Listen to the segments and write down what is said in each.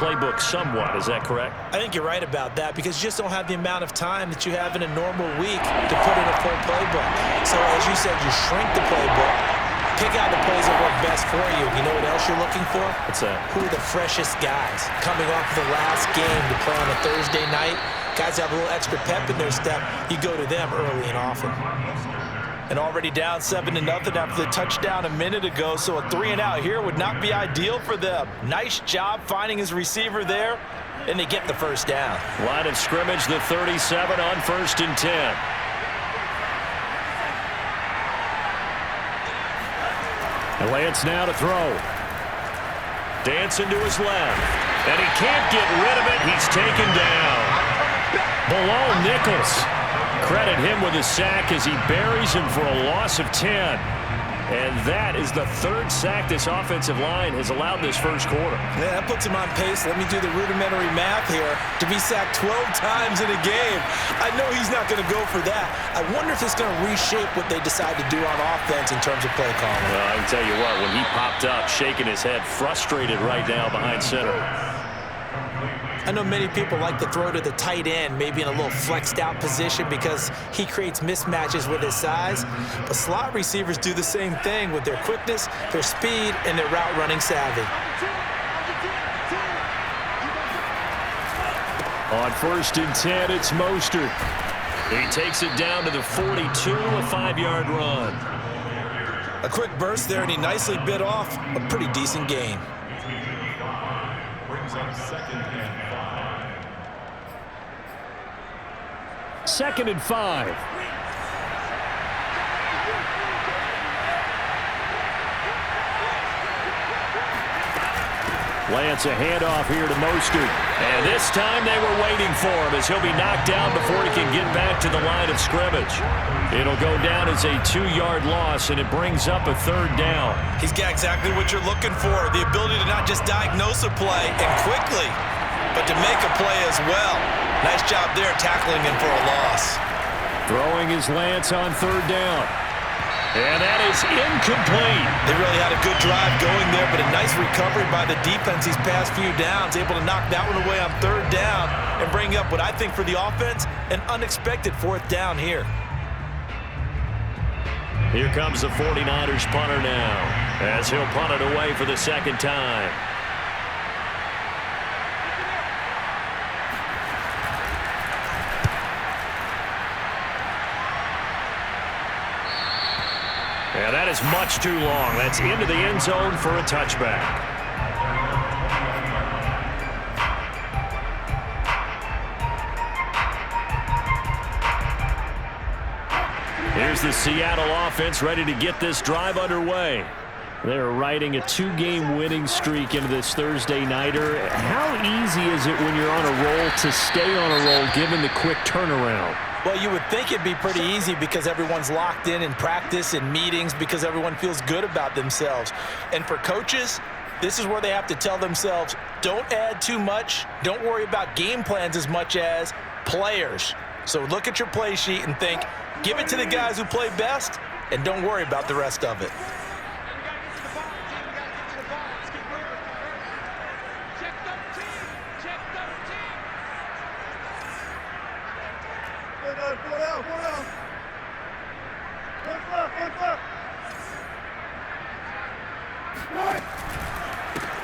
playbook somewhat. Is that correct? I think you're right about that because you just don't have the amount of time that you have in a normal week to put in a full playbook. So as you said, you shrink the playbook, pick out the plays that work best for you. You know what else you're looking for? What's that? Who are the freshest guys coming off the last game to play on a Thursday night? Guys have a little extra pep in their step. You go to them early and often. And already down 7-0 after the touchdown a minute ago, so a 3-and-out here would not be ideal for them. Nice job finding his receiver there, and they get the first down. Line of scrimmage, the 37 on 1st and 10. And Lance now to throw. Dancing to his left. And he can't get rid of it. He's taken down. Below Nichols. Credit him with a sack as he buries him for a loss of 10. And that is the 3rd sack this offensive line has allowed in this first quarter. Yeah, that puts him on pace. Let me do the rudimentary math here. To be sacked 12 times in a game. I know he's not going to go for that. I wonder if it's going to reshape what they decide to do on offense in terms of play calling. Well, I can tell you what, when he popped up, shaking his head, frustrated right now behind center. I know many people like to throw to the tight end, maybe in a little flexed out position because he creates mismatches with his size. But slot receivers do the same thing with their quickness, their speed, and their route running savvy. On 1st and 10, it's Mostert. He takes it down to the 42, a 5-yard run. A quick burst there, and he nicely bit off a pretty decent gain. Brings up 2nd and 5. 2nd and 5. Lance, a handoff here to Mostert. And this time they were waiting for him as he'll be knocked down before he can get back to the line of scrimmage. It'll go down as a 2-yard loss, and it brings up a 3rd down. He's got exactly what you're looking for, the ability to not just diagnose a play and quickly, but to make a play as well. Nice job there tackling him for a loss. Throwing is Lance on 3rd down. And that is incomplete. They really had a good drive going there, but a nice recovery by the defense these past few downs, able to knock that one away on 3rd down and bring up what I think for the offense, an unexpected 4th down here. Here comes the 49ers punter now, as he'll punt it away for the 2nd time. Yeah, that is much too long. That's into the end zone for a touchback. Here's the Seattle offense ready to get this drive underway. They're riding a 2-game winning streak into this Thursday nighter. How easy is it when you're on a roll to stay on a roll given the quick turnaround? Well, you would think it'd be pretty easy because everyone's locked in practice and meetings because everyone feels good about themselves. And for coaches, this is where they have to tell themselves, don't add too much. Don't worry about game plans as much as players. So look at your play sheet and think, give it to the guys who play best, and don't worry about the rest of it.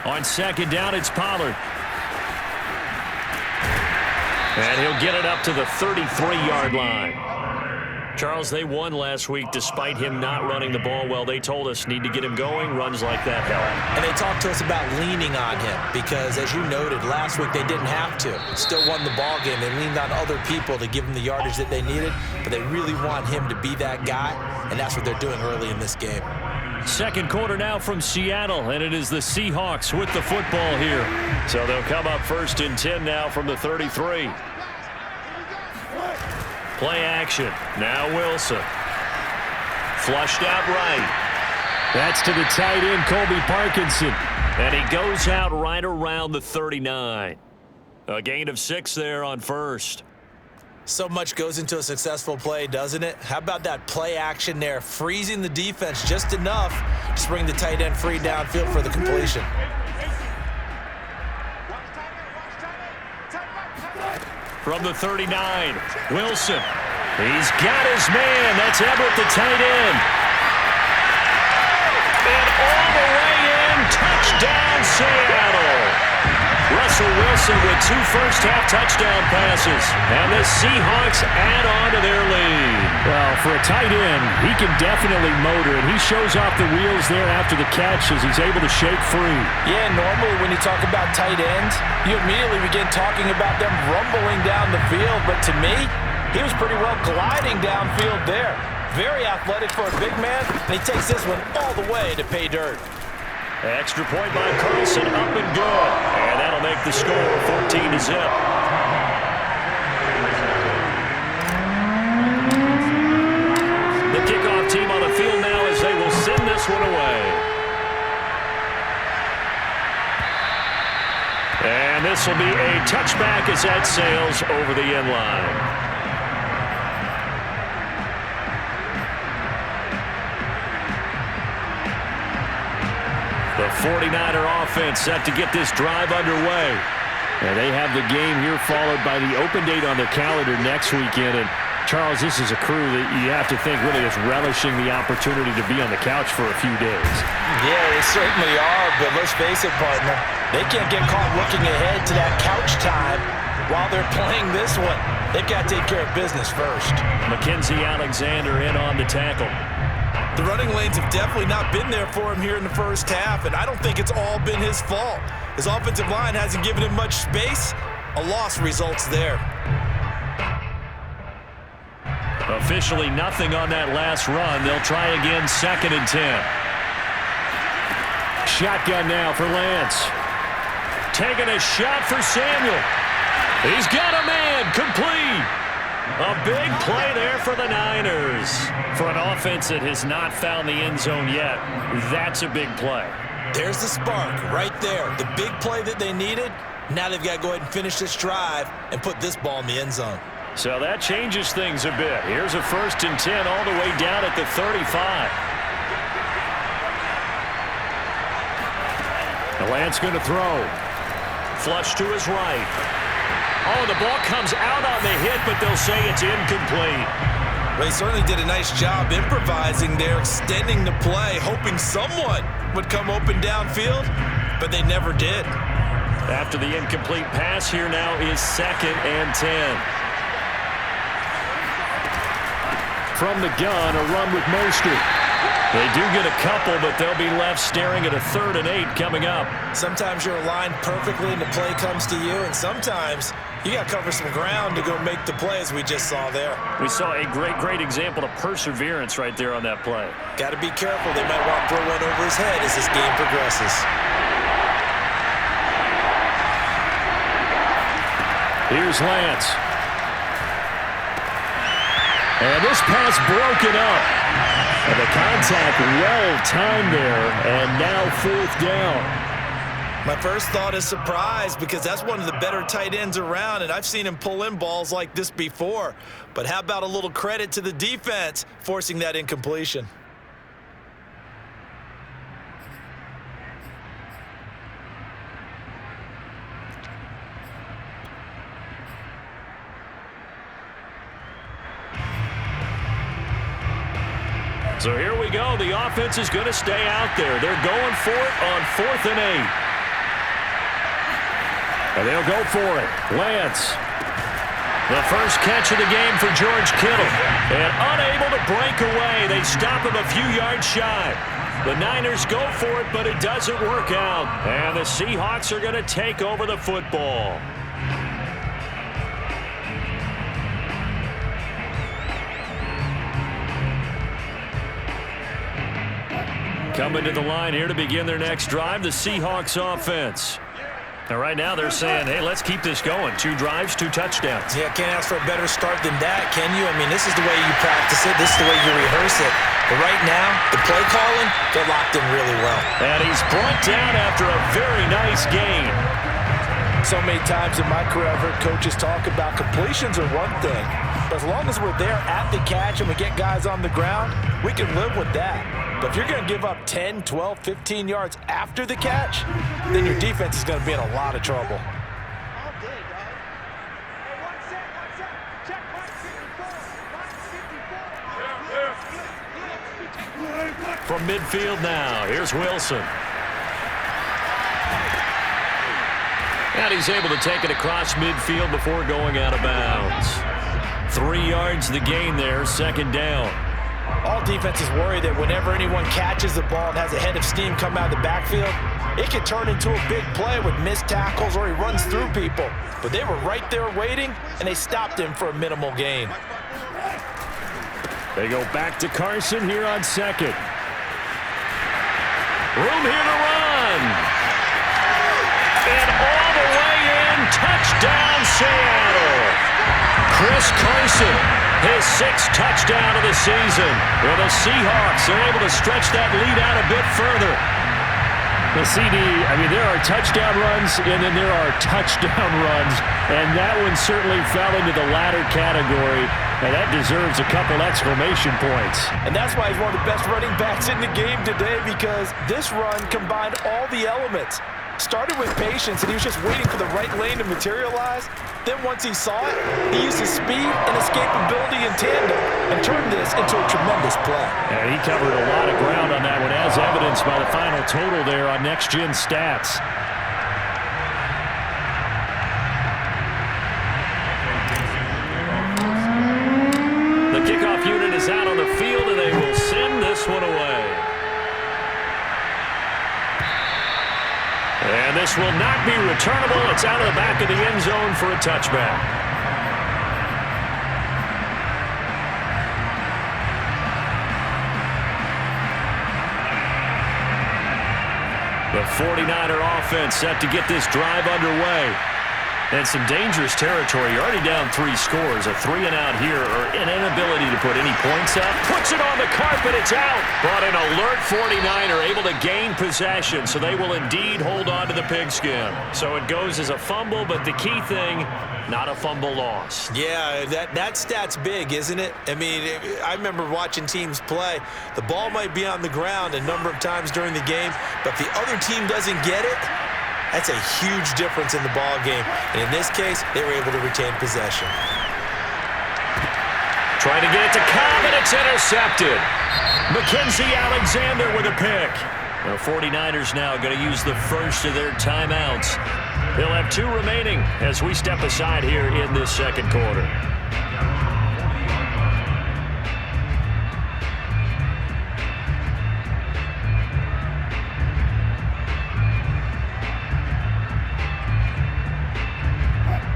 On 2nd down, it's Pollard. And he'll get it up to the 33-yard line. Charles, they won last week despite him not running the ball well. They told us need to get him going. Runs like that help. And they talked to us about leaning on him because, as you noted, last week they didn't have to. Still won the ball game. They leaned on other people to give them the yardage that they needed, but they really want him to be that guy, and that's what they're doing early in this game. 2nd quarter now from Seattle, and it is the Seahawks with the football here. So they'll come up 1st and 10 now from the 33. Play action. Now Wilson. Flushed out right. That's to the tight end, Colby Parkinson. And he goes out right around the 39. A gain of 6 there on 1st. So much goes into a successful play, doesn't it? How about that play action there, freezing the defense just enough to bring the tight end free downfield for the completion. From the 39, Wilson. He's got his man. That's Everett, the tight end. And all the way in, touchdown Seattle. Russell Wilson with 2 first-half touchdown passes. And the Seahawks add on to their lead. Well, for a tight end, he can definitely motor, and he shows off the wheels there after the catch as he's able to shake free. Yeah, normally when you talk about tight ends, you immediately begin talking about them rumbling down the field. But to me, he was pretty well gliding downfield there. Very athletic for a big man, and he takes this one all the way to pay dirt. Extra point by Carlson, up and good. And that'll make the score 14-0. The kickoff team on the field now as they will send this one away. And this will be a touchback as that sails over the end line. The 49er offense set to get this drive underway. And they have the game here followed by the open date on their calendar next weekend. And, Charles, this is a crew that you have to think really is relishing the opportunity to be on the couch for a few days. Yeah, they certainly are, but let's face it, partner. They can't get caught looking ahead to that couch time while they're playing this one. They've got to take care of business first. Mackenzie Alexander in on the tackle. The running lanes have definitely not been there for him here in the first half, and I don't think it's all been his fault. His offensive line hasn't given him much space. A loss results there. Officially nothing on that last run. They'll try again, 2nd and 10. Shotgun now for Lance. Taking a shot for Samuel. He's got a man, complete. A big play there for the Niners. For an offense that has not found the end zone yet, that's a big play. There's the spark right there. The big play that they needed. Now they've got to go ahead and finish this drive and put this ball in the end zone. So that changes things a bit. Here's a 1st and 10 all the way down at the 35. The Lance going to throw. Flush to his right. Oh, the ball comes out on the hit, but they'll say it's incomplete. Well, he certainly did a nice job improvising there, extending the play, hoping someone would come open downfield, but they never did. After the incomplete pass, here now is 2nd and 10. From the gun, a run with Mostert. They do get a couple, but they'll be left staring at a 3rd and 8 coming up. Sometimes you're aligned perfectly and the play comes to you, and sometimes you got to cover some ground to go make the play, as we just saw there. We saw a great example of perseverance right there on that play. Got to be careful. They might want to throw one over his head as this game progresses. Here's Lance. And this pass broken up. And the contact well-timed there, and now 4th down. My first thought is surprise, because that's one of the better tight ends around, and I've seen him pull in balls like this before. But how about a little credit to the defense forcing that incompletion? So here we go. The offense is going to stay out there. They're going for it on 4th and 8. And they'll go for it. Lance. The first catch of the game for George Kittle. And unable to break away. They stop him a few yards shy. The Niners go for it, but it doesn't work out. And the Seahawks are going to take over the football. Coming to the line here to begin their next drive, the Seahawks offense. And right now they're saying, hey, let's keep this going. 2 drives, 2 touchdowns. Yeah, can't ask for a better start than that, can you? I mean, this is the way you practice it. This is the way you rehearse it. But right now, the play calling, they're locked in really well. And he's brought down after a very nice gain. So many times in my career, I've heard coaches talk about completions are one thing. But as long as we're there at the catch and we get guys on the ground, we can live with that. But if you're going to give up 10, 12, 15 yards after the catch, then your defense is going to be in a lot of trouble. From midfield now, here's Wilson. And he's able to take it across midfield before going out of bounds. 3 yards the gain there, second down. All defenses worry that whenever anyone catches the ball and has a head of steam come out of the backfield, it can turn into a big play with missed tackles or he runs through people. But they were right there waiting, and they stopped him for a minimal gain. They go back to Carson here on second. Room here to run. And all the way in, touchdown Seattle. Chris Carson, his 6th touchdown of the season. Well, the Seahawks are able to stretch that lead out a bit further. The CD, I mean, there are touchdown runs, and then there are touchdown runs, and that one certainly fell into the latter category, and that deserves a couple exclamation points. And that's why he's one of the best running backs in the game today, because this run combined all the elements. Started with patience, and he was just waiting for the right lane to materialize. Then once he saw it, he used his speed and escapability in tandem and turned this into a tremendous play. And he covered a lot of ground on that one, as evidenced by the final total there on Next Gen Stats. The kickoff unit is out on the field, and they will send this one away. And this will not be returnable. It's out of the back of the end zone for a touchback. The 49er offense set to get this drive underway. And some dangerous territory. You're already down 3 scores. A 3-and-out here, or an inability to put any points up. Puts it on the carpet. It's out. But an alert 49er able to gain possession, so they will indeed hold on to the pigskin. So it goes as a fumble, but the key thing, not a fumble loss. Yeah, that stat's big, isn't it? I mean, I remember watching teams play. The ball might be on the ground a number of times during the game, but if the other team doesn't get it, that's a huge difference in the ball game. And in this case, they were able to retain possession. Trying to get it to Cobb, and it's intercepted. Mackenzie Alexander with a pick. The 49ers now going to use the first of their timeouts. They'll have 2 remaining as we step aside here in this second quarter.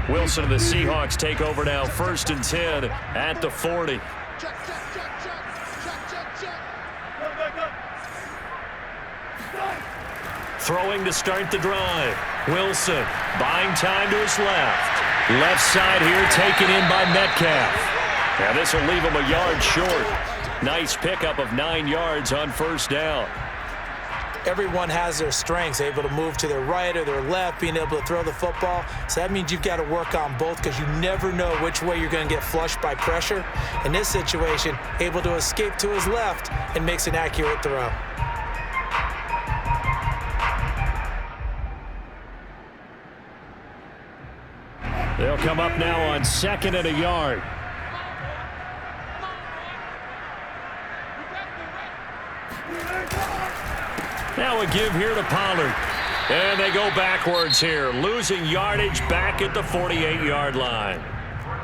Wilson and the Seahawks take over now, 1st and 10 at the 40. Throwing to start the drive. Wilson buying time to his left. Left side here taken in by Metcalf. Now this will leave him a yard short. Nice pickup of 9 yards on 1st down. Everyone has their strengths, able to move to their right or their left, being able to throw the football. So that means you've got to work on both, because you never know which way you're going to get flushed by pressure. In this situation, able to escape to his left and makes an accurate throw. They'll come up now on 2nd and a yard. Now a give here to Pollard. And they go backwards here, losing yardage back at the 48-yard line.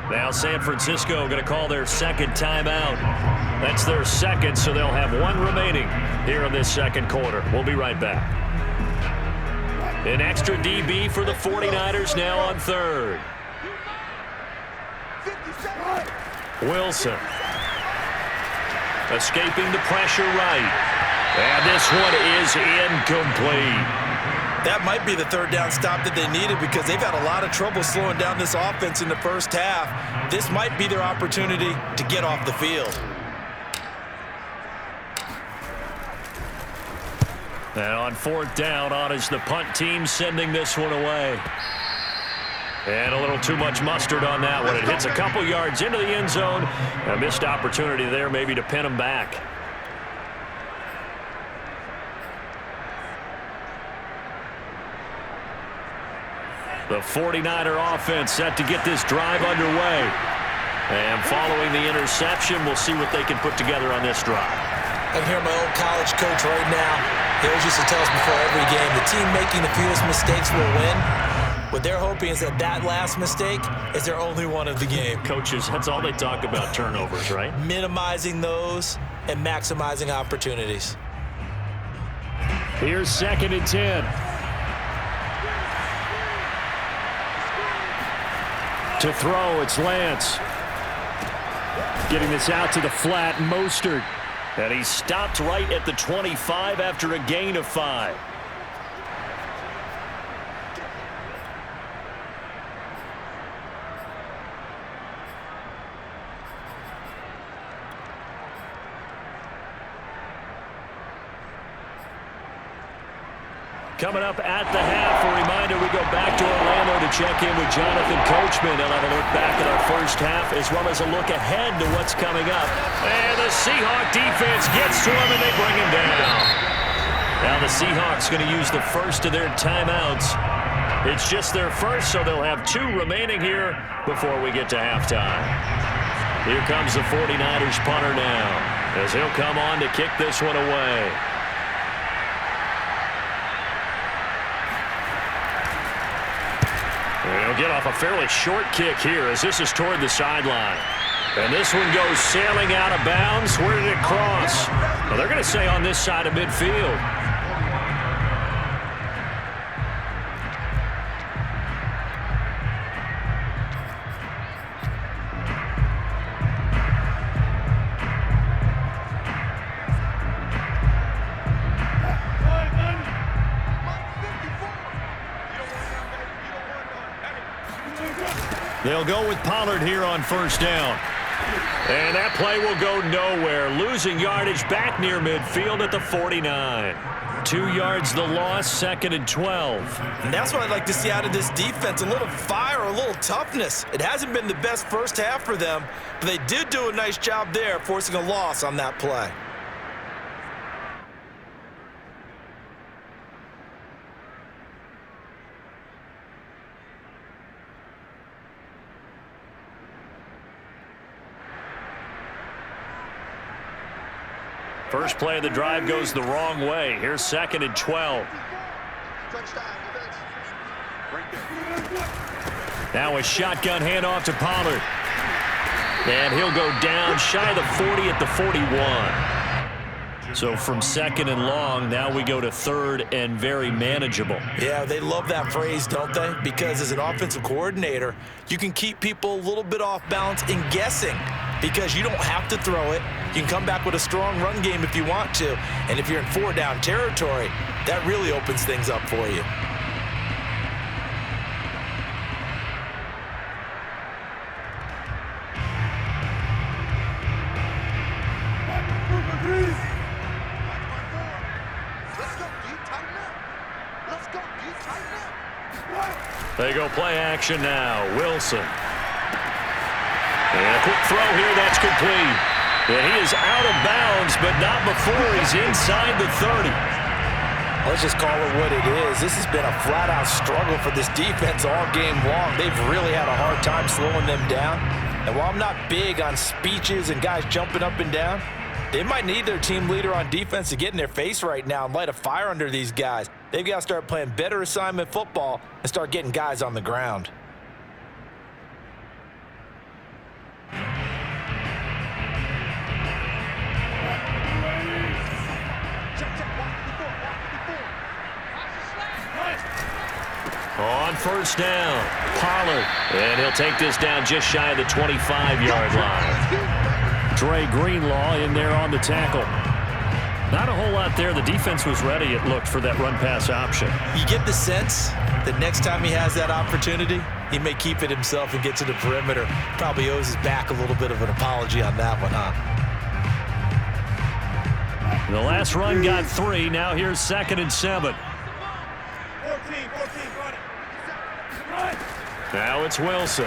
Now San Francisco going to call their 2nd timeout. That's their 2nd, so they'll have 1 remaining here in this 2nd quarter. We'll be right back. An extra DB for the 49ers now on 3rd. Wilson escaping the pressure right. And this one is incomplete. That might be the 3rd down stop that they needed, because they've had a lot of trouble slowing down this offense in the first half. This might be their opportunity to get off the field. And on 4th down, on is the punt team sending this one away. And a little too much mustard on that one. It hits a couple yards into the end zone. A missed opportunity there maybe to pin them back. The 49er offense set to get this drive underway. And following the interception, we'll see what they can put together on this drive. I can hear my old college coach right now. He always used to tell us before every game, the team making the fewest mistakes will win. What they're hoping is that last mistake is their only one of the game. Coaches, that's all they talk about, turnovers, right? Minimizing those and maximizing opportunities. Here's 2nd and 10. To throw, it's Lance. Getting this out to the flat, Mostert. And he stopped right at the 25 after a gain of 5. Coming up at the half, a reminder, we go back to Orlando to check in with Jonathan Coachman. They'll have a look back at our first half as well as a look ahead to what's coming up. And the Seahawk defense gets to him and they bring him down. Now the Seahawks going to use the first of their timeouts. It's just their first, so they'll have 2 remaining here before we get to halftime. Here comes the 49ers punter now as he'll come on to kick this one away. He'll get off a fairly short kick here as this is toward the sideline. And this one goes sailing out of bounds. Where did it cross? Well, they're going to say on this side of midfield. They'll go with Pollard here on first down. And that play will go nowhere. Losing yardage back near midfield at the 49. 2 yards the loss, 2nd and 12. And that's what I'd like to see out of this defense, a little fire, a little toughness. It hasn't been the best first half for them, but they did do a nice job there, forcing a loss on that play. First play of the drive goes the wrong way. Here's 2nd and 12. Now a shotgun handoff to Pollard. And he'll go down shy of the 40 at the 41. So from 2nd and long, now we go to 3rd and very manageable. Yeah, they love that phrase, don't they? Because as an offensive coordinator, you can keep people a little bit off balance and guessing because you don't have to throw it. You can come back with a strong run game if you want to. And if you're in 4-down territory, that really opens things up for you. They go play action now. Wilson. And a quick throw here. That's complete. And he is out of bounds, but not before he's inside the 30. Let's just call it what it is. This has been a flat-out struggle for this defense all game long. They've really had a hard time slowing them down. And while I'm not big on speeches and guys jumping up and down, they might need their team leader on defense to get in their face right now and light a fire under these guys. They've got to start playing better assignment football and start getting guys on the ground. On first down, Pollard. And he'll take this down just shy of the 25-yard line. Dre Greenlaw in there on the tackle. Not a whole lot there. The defense was ready, it looked, for that run-pass option. You get the sense that next time he has that opportunity, he may keep it himself and get to the perimeter. Probably owes his back a little bit of an apology on that one, huh? The last run got 3. Now here's 2nd and 7. Now it's Wilson.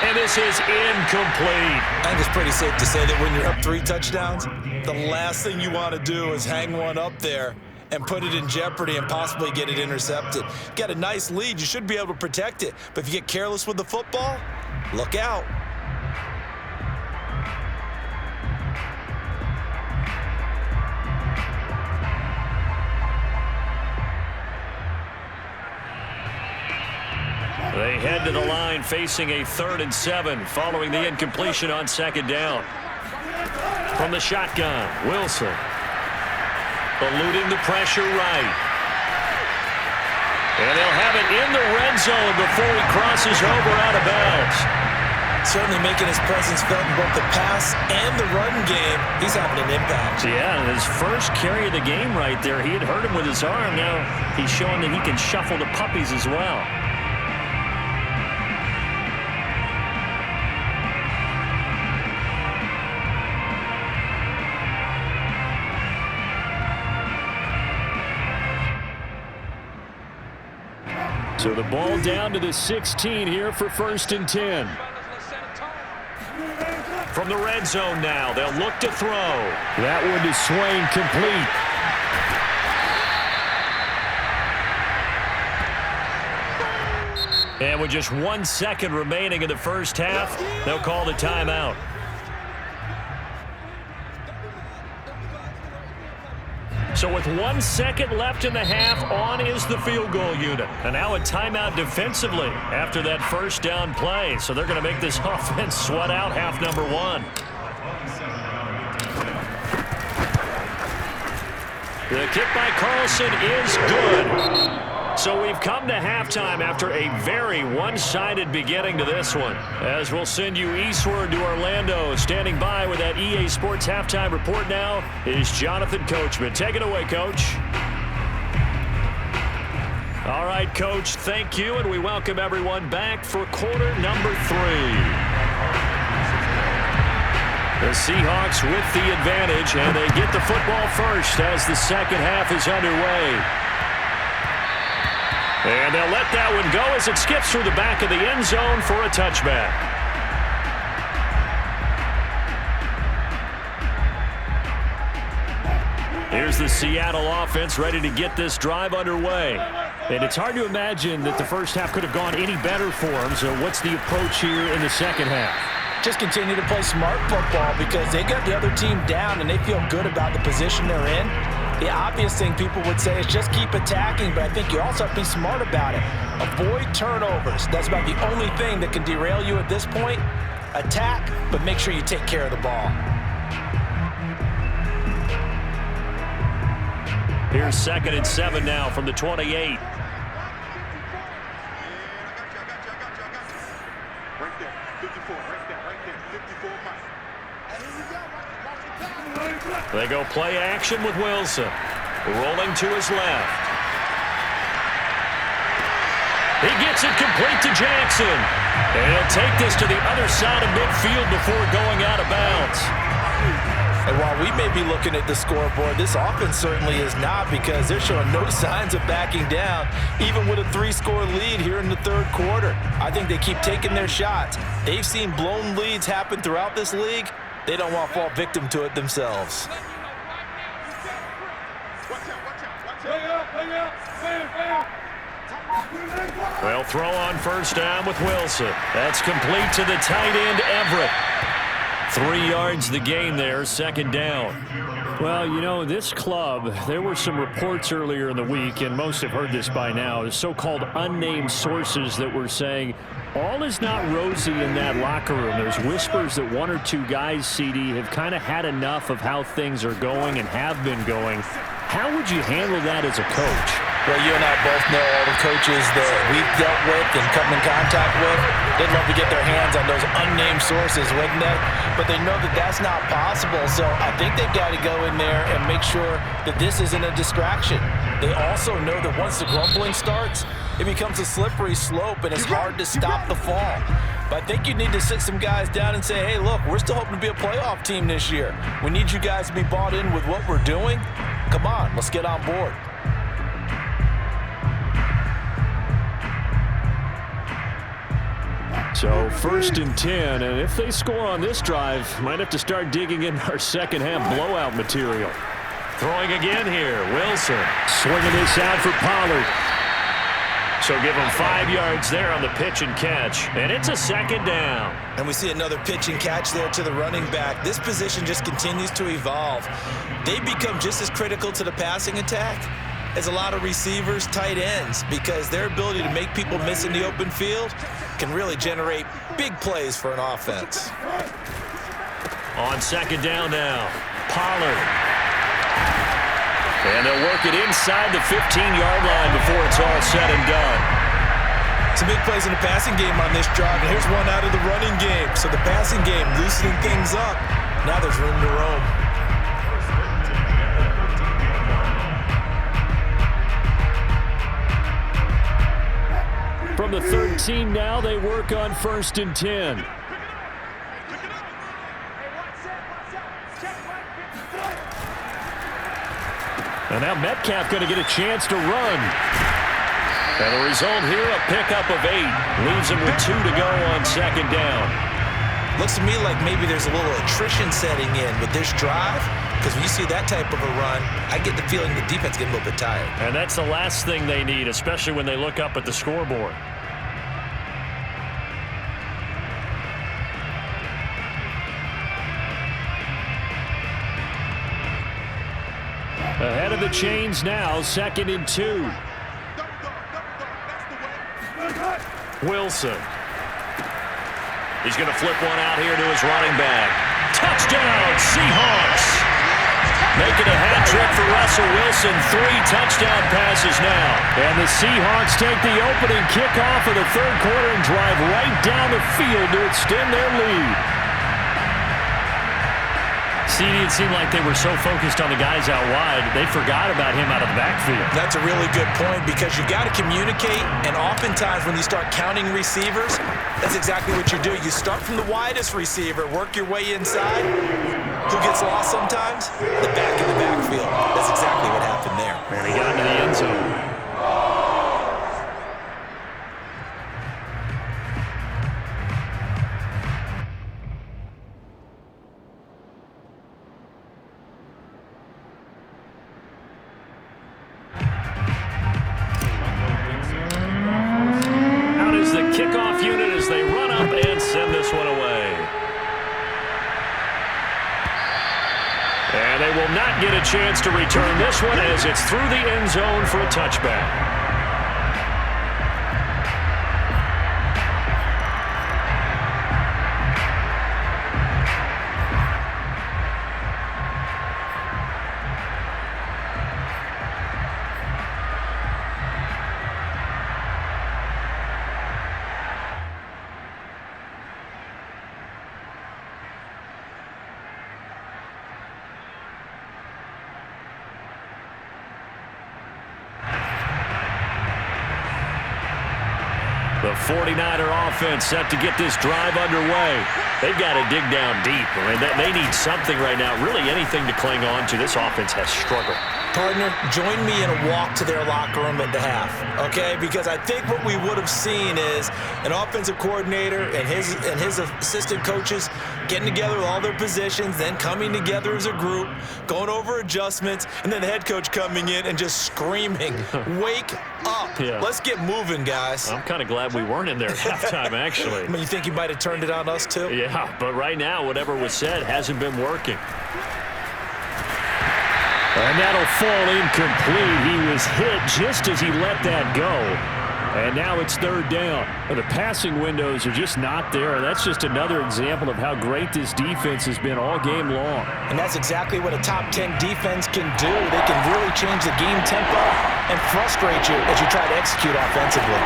And this is incomplete. I think it's pretty safe to say that when you're up 3 touchdowns, the last thing you want to do is hang one up there and put it in jeopardy and possibly get it intercepted. You got a nice lead. You should be able to protect it. But if you get careless with the football, look out. They head to the line facing a 3rd and 7 following the incompletion on 2nd down. From the shotgun, Wilson. Eluding the pressure right. And they'll have it in the red zone before he crosses over out of bounds. Certainly making his presence felt in both the pass and the run game. He's having an impact. Yeah, his first carry of the game right there. He had hurt him with his arm. Now he's showing that he can shuffle the puppies as well. So the ball down to the 16 here for 1st and 10. From the red zone now, they'll look to throw. That one is Swain, complete. And with just 1 second remaining in the first half, they'll call the timeout. So with 1 second left in the half, on is the field goal unit. And now a timeout defensively after that first down play. So they're going to make this offense sweat out half number 1. The kick by Carlson is good. So we've come to halftime after a very one-sided beginning to this one. As we'll send you eastward to Orlando. Standing by with that EA Sports halftime report now is Jonathan Coachman. Take it away, Coach. All right, Coach, thank you, and we welcome everyone back for quarter number 3. The Seahawks with the advantage, and they get the football first as the second half is underway. And they'll let that one go as it skips through the back of the end zone for a touchback. Here's the Seattle offense ready to get this drive underway. And it's hard to imagine that the first half could have gone any better for them. So what's the approach here in the second half? Just continue to play smart football because they got the other team down and they feel good about the position they're in. The obvious thing people would say is just keep attacking, but I think you also have to be smart about it. Avoid turnovers. That's about the only thing that can derail you at this point. Attack, but make sure you take care of the ball. Here's 2nd and 7 now from the 28. They go play action with Wilson. Rolling to his left. He gets it complete to Jackson. And he'll take this to the other side of midfield before going out of bounds. And while we may be looking at the scoreboard, this offense certainly is not because they're showing no signs of backing down, even with a 3-score lead here in the third quarter. I think they keep taking their shots. They've seen blown leads happen throughout this league. They don't want to fall victim to it themselves. Well, throw on first down with Wilson. That's complete to the tight end, Everett. 3 yards the gain there, 2nd down. Well, you know, this club, there were some reports earlier in the week, and most have heard this by now, the so-called unnamed sources that were saying all is not rosy in that locker room. There's whispers that 1 or 2 guys, CD, have kind of had enough of how things are going and have been going. How would you handle that as a coach? Well, you and I both know all the coaches that we've dealt with and come in contact with. They'd love to get their hands on those unnamed sources, wouldn't they? But they know that that's not possible, so I think they've got to go in there and make sure that this isn't a distraction. They also know that once the grumbling starts, it becomes a slippery slope, and it's hard to stop the fall. But I think you need to sit some guys down and say, hey, look, we're still hoping to be a playoff team this year. We need you guys to be bought in with what we're doing. Come on, let's get on board. So 1st and 10, and if they score on this drive, might have to start digging in our second half blowout material. Throwing again here, Wilson. Swinging this out for Pollard. So give him 5 yards there on the pitch and catch, and it's a 2nd down. And we see another pitch and catch there to the running back. This position just continues to evolve. They become just as critical to the passing attack is a lot of receivers, tight ends, because their ability to make people miss in the open field can really generate big plays for an offense. On second down now, Pollard. And they'll work it inside the 15-yard line before it's all said and done. Some big plays in the passing game on this drive, and here's one out of the running game. So the passing game loosening things up. Now there's room to roam. From the 13 now, they work on 1st and 10. And now Metcalf going to get a chance to run. And the result here, a pickup of 8. Leaves him with 2 to go on second down. Looks to me like maybe there's a little attrition setting in with this drive, because when you see that type of a run, I get the feeling the defense getting a little bit tired. And that's the last thing they need, especially when they look up at the scoreboard. Ahead of the chains now, 2nd and 2. Wilson. He's going to flip one out here to his running back. Touchdown, Seahawks. Making a hat trick for Russell Wilson. 3 touchdown passes now. And the Seahawks take the opening kickoff of the third quarter and drive right down the field to extend their lead. CD, it seemed like they were so focused on the guys out wide, they forgot about him out of the backfield. That's a really good point, because you got to communicate, and oftentimes when you start counting receivers, that's exactly what you do. You start from the widest receiver, work your way inside. Who gets lost sometimes? The back in the backfield. That's exactly what happened there. And he got into the end zone. Kickoff unit as they run up and send this one away. And they will not get a chance to return this one as it's through the end zone for a touchback. The 49er offense set to get this drive underway. They've got to dig down deep. I mean, they need something right now, really anything to cling on to. This offense has struggled. Partner, join me in a walk to their locker room at the half, okay? Because I think what we would have seen is an offensive coordinator and his assistant coaches getting together with all their positions, then coming together as a group, going over adjustments, and then the head coach coming in and just screaming, "Wake up. Yeah. Let's get moving, guys." I'm kind of glad we weren't in there at halftime, actually. I mean, you think he might have turned it on us, too? Yeah, but right now, whatever was said hasn't been working. And that'll fall incomplete. He was hit just as he let that go. And now it's third down. The passing windows are just not there. That's just another example of how great this defense has been all game long. And that's exactly what a top 10 defense can do. They can really change the game tempo and frustrate you as you try to execute offensively.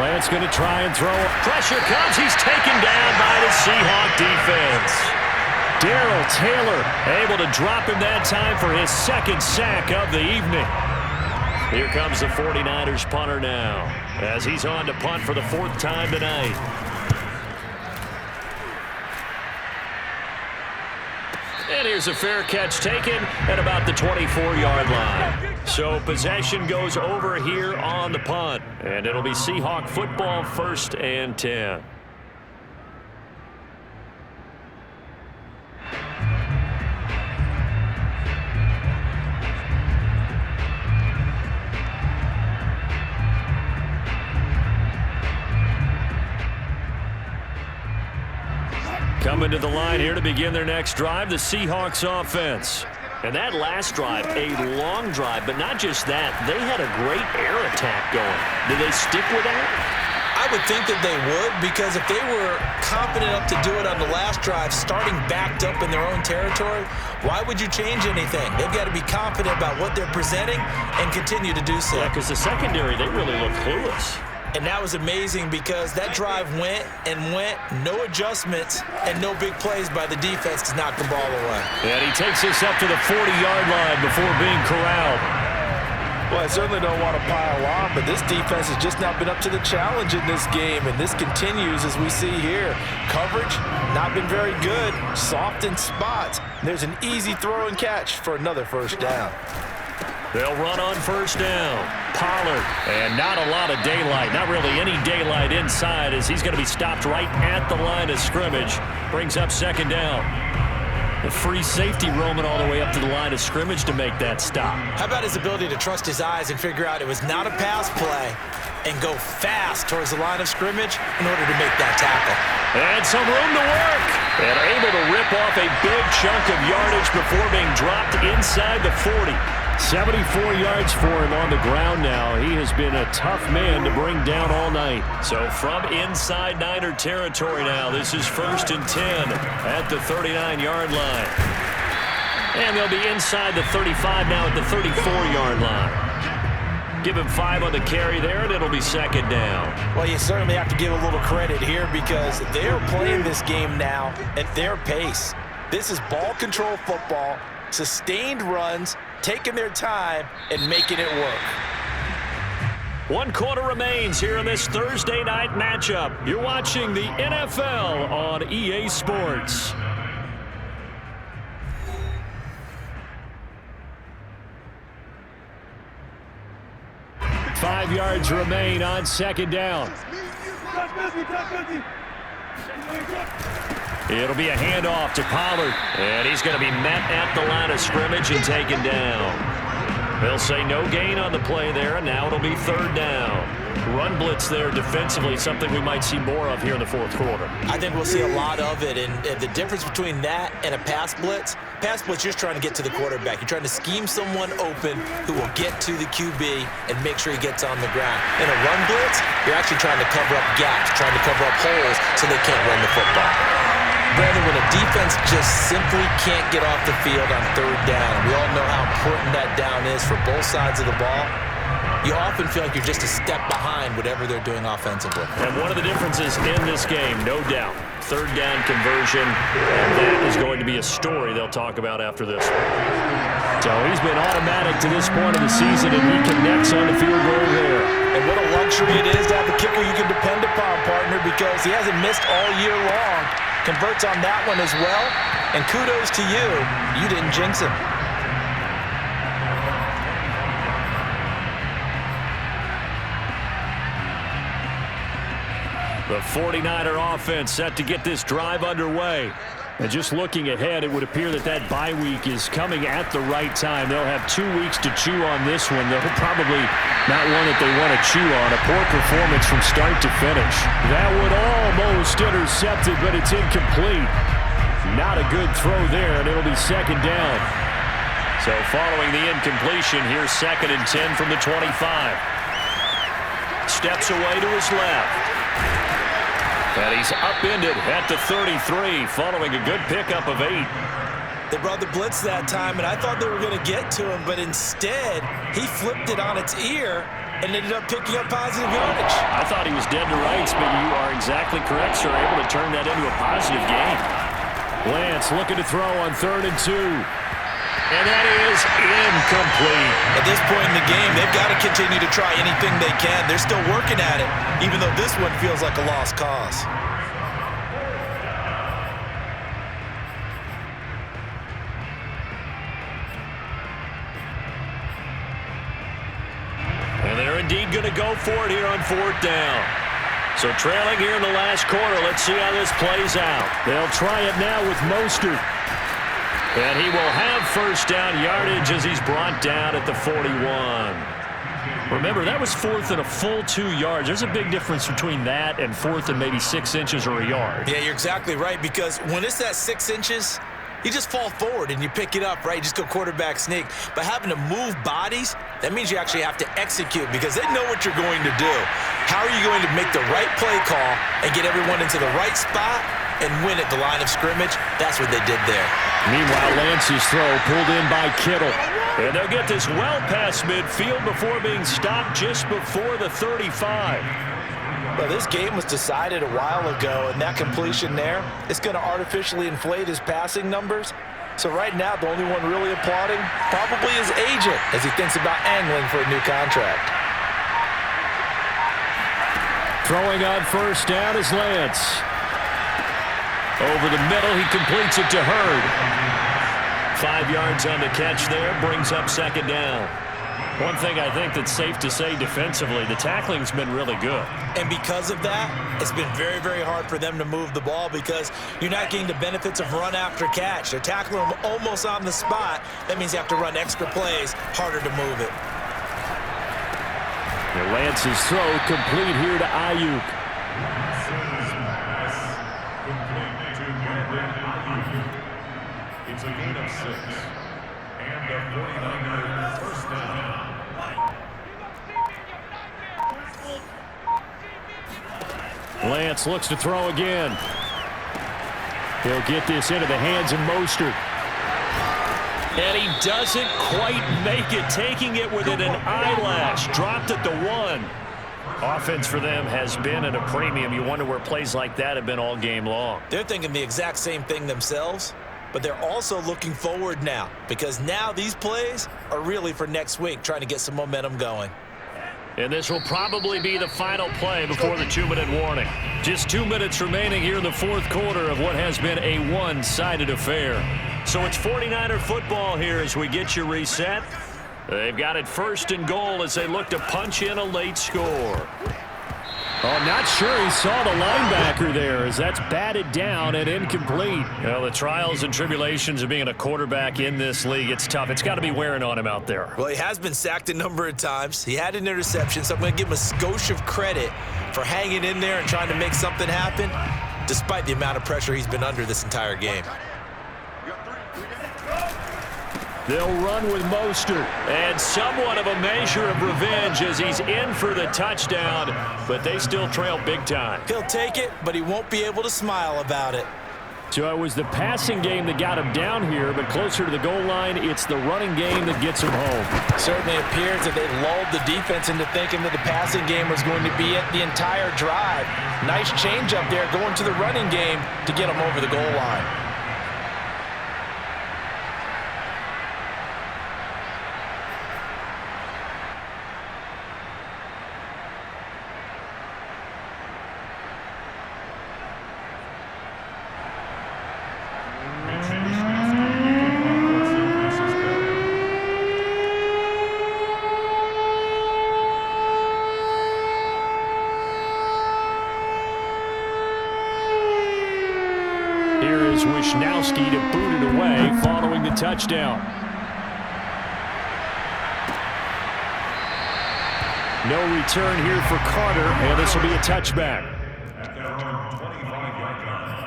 Lance going to try and throw. Pressure comes. He's taken down by the Seahawk defense. Darrell Taylor able to drop him that time for his second sack of the evening. Here comes the 49ers punter now as he's on to punt for the 4th time tonight. And here's a fair catch taken at about the 24-yard line. So possession goes over here on the punt. And it'll be Seahawk football, 1st and 10. Coming to the line here to begin their next drive, the Seahawks offense. And that last drive, a long drive, but not just that. They had a great air attack going. Did they stick with that? I would think that they would, because if they were confident enough to do it on the last drive, starting backed up in their own territory, why would you change anything? They've got to be confident about what they're presenting and continue to do so. Yeah, because the secondary, they really look clueless. And that was amazing because that drive went and went, no adjustments, and no big plays by the defense to knock the ball away. And he takes this up to the 40-yard line before being corralled. Well, I certainly don't want to pile on, but this defense has just not been up to the challenge in this game, and this continues as we see here. Coverage, not been very good, soft in spots. There's an easy throw and catch for another first down. They'll run on first down. Pollard, and not a lot of daylight, not really any daylight inside, as he's going to be stopped right at the line of scrimmage. Brings up second down. The free safety roaming all the way up to the line of scrimmage to make that stop. How about his ability to trust his eyes and figure out it was not a pass play and go fast towards the line of scrimmage in order to make that tackle. And some room to work. And able to rip off a big chunk of yardage before being dropped inside the 40. 74 yards for him on the ground now. He has been a tough man to bring down all night. So from inside Niner territory now, this is 1st and 10 at the 39-yard line. And they'll be inside the 35 now at the 34-yard line. Give him 5 on the carry there, and it'll be second down. Well, you certainly have to give a little credit here because they're playing this game now at their pace. This is ball control football, sustained runs, taking their time and making it work. 1 quarter remains here in this Thursday night matchup. You're watching the NFL on EA Sports. Five yards remain on second down. It'll be a handoff to Pollard, and he's going to be met at the line of scrimmage and taken down. They'll say no gain on the play there, and now it'll be third down. Run blitz there defensively, something we might see more of here in the fourth quarter. I think we'll see a lot of it, and the difference between that and a pass blitz, you're just trying to get to the quarterback. You're trying to scheme someone open who will get to the QB and make sure he gets on the ground. In a run blitz, you're actually trying to cover up gaps, trying to cover up holes so they can't run the football. Brandon, when a defense just simply can't get off the field on third down, and we all know how important that down is for both sides of the ball, you often feel like you're just a step behind whatever they're doing offensively. And one of the differences in this game, no doubt, third down conversion, and that is going to be a story they'll talk about after this. So he's been automatic to this point of the season, and he connects on the field goal there. And what a luxury it is to have a kicker you can depend upon, partner, because he hasn't missed all year long. Converts on that one as well, and kudos to you. You didn't jinx him. The 49er offense set to get this drive underway. And just looking ahead, it would appear that that bye week is coming at the right time. They'll have 2 weeks to chew on this one. They'll probably not one that they want to chew on. A poor performance from start to finish. That would almost intercept it, but it's incomplete. Not a good throw there, and it'll be second down. So following the incompletion, here's 2nd and 10 from the 25. Steps away to his left. And he's upended at the 33 following a good pickup of 8. They brought the blitz that time, and I thought they were going to get to him, but instead he flipped it on its ear and ended up picking up positive yardage. I thought he was dead to rights, but you are exactly correct, sir. Able to turn that into a positive gain. Lance looking to throw on 3rd and 2. And that is incomplete. At this point in the game, they've got to continue to try anything they can. They're still working at it, even though this one feels like a lost cause. And they're indeed going to go for it here on 4th down. So trailing here in the last quarter, let's see how this plays out. They'll try it now with Mostert. And he will have first down yardage as he's brought down at the 41. Remember, that was 4th and a full 2 yards. There's a big difference between that and 4th and maybe 6 inches or a yard. Yeah, you're exactly right, because when it's that 6 inches, You just fall forward and you pick it up, right? You just go quarterback sneak. But having to move bodies, that means you actually have to execute because they know what you're going to do. How are you going to make the right play call and get everyone into the right spot and win at the line of scrimmage? That's what they did there. Meanwhile, Lance's throw pulled in by Kittle. And they'll get this well past midfield before being stopped just before the 35. Well, this game was decided a while ago, and that completion there is going to artificially inflate his passing numbers. So right now, the only one really applauding probably his agent as he thinks about angling for a new contract. Throwing on first down is Lance. Over the middle, he completes it to Hurd. 5 yards on the catch there, brings up second down. One thing I think that's safe to say defensively, the tackling's been really good. And because of that, it's been very, very hard for them to move the ball because you're not getting the benefits of run after catch. They're tackling them almost on the spot. That means you have to run extra plays, harder to move it. Lance's throw complete here to Ayuk. It's a gain of 6. And a 49er first down. Lance looks to throw again. He'll get this into the hands of Mostert. And he doesn't quite make it, taking it within an eyelash. Dropped it to 1. Offense for them has been at a premium. You wonder where plays like that have been all game long. They're thinking the exact same thing themselves, but they're also looking forward now because now these plays are really for next week, trying to get some momentum going. And this will probably be the final play before the 2-minute warning. Just 2 minutes remaining here in the fourth quarter of what has been a one-sided affair. So it's 49er football here as we get you reset. They've got it first and goal as they look to punch in a late score. Oh, I'm not sure he saw the linebacker there as that's batted down and incomplete. Well, the trials and tribulations of being a quarterback in this league, it's tough. It's got to be wearing on him out there. Well, he has been sacked a number of times. He had an interception, so I'm going to give him a skosh of credit for hanging in there and trying to make something happen, despite the amount of pressure he's been under this entire game. They'll run with Mostert, and somewhat of a measure of revenge as he's in for the touchdown, but they still trail big time. He'll take it, but he won't be able to smile about it. So it was the passing game that got him down here, but closer to the goal line, it's the running game that gets him home. Certainly appears that they lulled the defense into thinking that the passing game was going to be it the entire drive. Nice change up there going to the running game to get him over the goal line. Here is Wisnowski to boot it away following the touchdown. No return here for Carter, and this will be a touchback. At their own 25-yard line.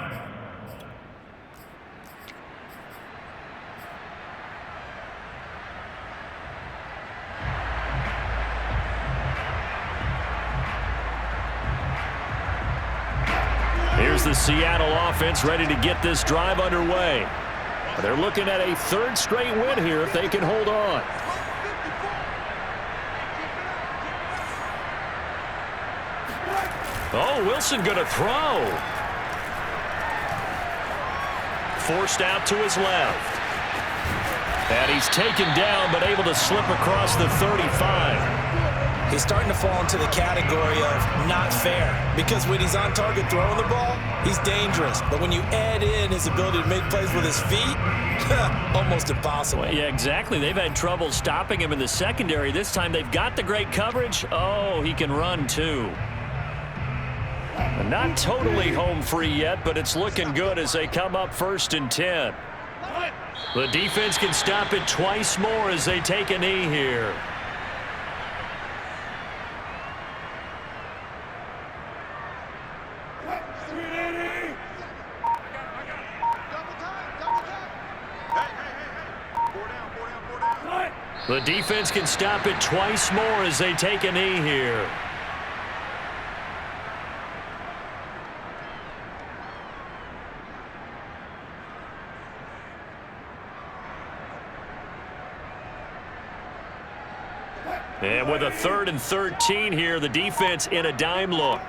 Here's the Seattle offense ready to get this drive underway. They're looking at a third straight win here if they can hold on. Oh, Wilson going to throw. Forced out to his left. And he's taken down but able to slip across the 35. He's starting to fall into the category of not fair because when he's on target throwing the ball, he's dangerous. But when you add in his ability to make plays with his feet, almost impossible. Well, yeah, exactly. They've had trouble stopping him in the secondary. This time they've got the great coverage. Oh, he can run too. Not totally home free yet, but it's looking good as they come up 1st and 10. The defense can stop it twice more as they take a knee here. The defense can stop it twice more as they take a knee here. And with a 3rd and 13 here, the defense in a dime look.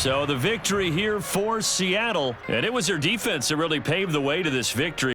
So the victory here for Seattle, and it was their defense that really paved the way to this victory.